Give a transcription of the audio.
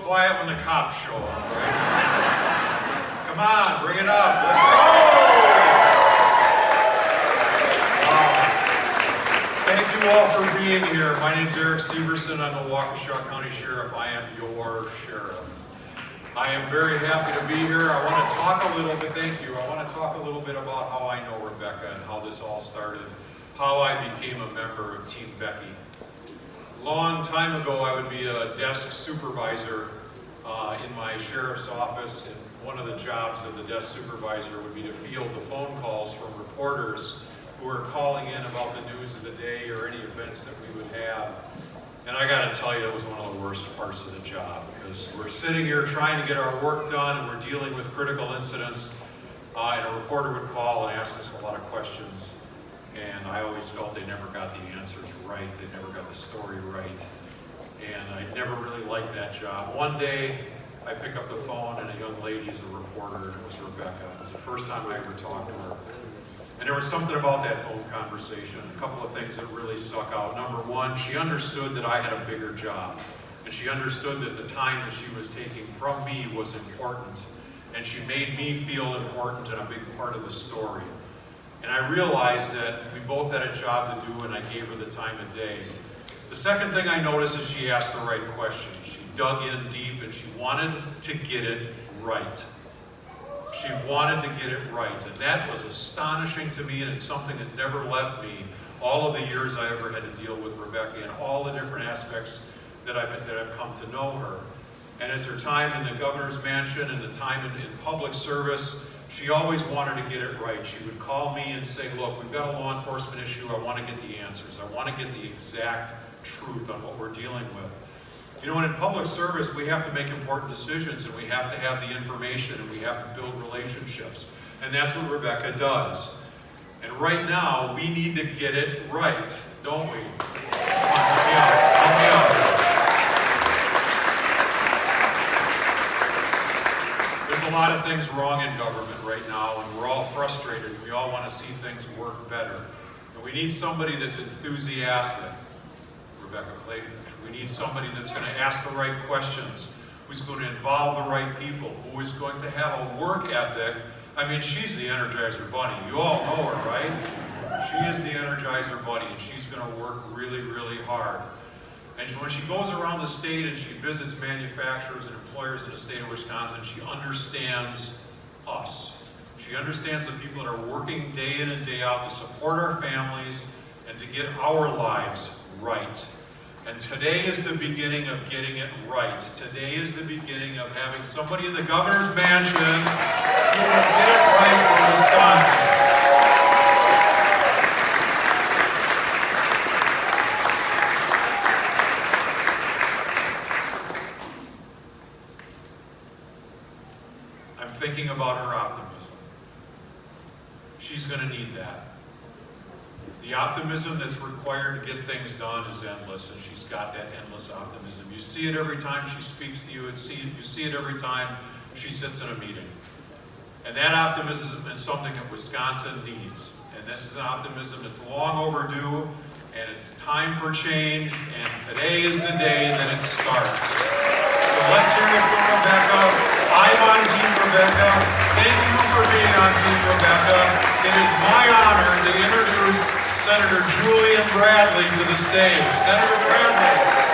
quiet when the cops show up, right? Come on, bring it up. Let's go! Thank you all for being here. My name is Severson. I'm the Waukesha County Sheriff. I am your sheriff. I am very happy to be here. I want to talk a little bit, thank you. I want to talk a little bit about how I know Rebecca and how this all started, how I became a member of Team Becky. Long time ago, I would be a desk supervisor in my sheriff's office, and one of the jobs of the desk supervisor would be to field the phone calls from reporters who are calling in about the news of the day or any events that we would have. And I got to tell you, it was one of the worst parts of the job, because we're sitting here trying to get our work done, and we're dealing with critical incidents, and a reporter would call and ask us a lot of questions. And I always felt they never got the answers right, they never got the story right, and I never really liked that job. One day, I pick up the phone and a young lady is a reporter, and it was Rebecca. It was the first time I ever talked to her. And there was something about that phone conversation, a couple of things that really stuck out. Number one, she understood that I had a bigger job, and she understood that the time that she was taking from me was important, and she made me feel important and a big part of the story. And I realized that we both had a job to do, and I gave her the time of day. The second thing I noticed is she asked the right questions. She dug in deep, and she wanted to get it right. She wanted to get it right, and that was astonishing to me, and it's something that never left me all of the years I ever had to deal with Rebecca and all the different aspects that I've come to know her. And as her time in the governor's mansion and the time in public service, she always wanted to get it right. She would call me and say, look, we've got a law enforcement issue. I want to get the answers. I want to get the exact truth on what we're dealing with. You know, and in public service, we have to make important decisions, and we have to have the information, and we have to build relationships. And that's what Rebecca does. And right now, we need to get it right, don't we? Come on, help me out. Help me out. There's a lot of things wrong in government right now, and we're all frustrated. We all want to see things work better. And we need somebody that's enthusiastic. Rebecca Kleefisch. We need somebody that's going to ask the right questions, who's going to involve the right people, who is going to have a work ethic. I mean, she's the Energizer Bunny. You all know her, right? She is the Energizer Bunny, and she's going to work really, really hard. And when she goes around the state and she visits manufacturers and employers in the state of Wisconsin, she understands us. She understands the people that are working day in and day out to support our families and to get our lives right. And today is the beginning of getting it right. Today is the beginning of having somebody in the governor's mansion who will get it right for Wisconsin. I'm thinking about her optimism. She's going to need that. The optimism that's required to get things done is endless, and she's got that endless optimism. You see it every time she speaks to you, you see it every time she sits in a meeting. And that optimism is something that Wisconsin needs. And this is an optimism that's long overdue, and it's time for change, and today is the day that it starts. So let's hear it from Rebecca. I'm on Team Rebecca. Thank you for being on Team Rebecca. It is my honor to introduce Senator Julian Bradley to the stage. Senator Bradley.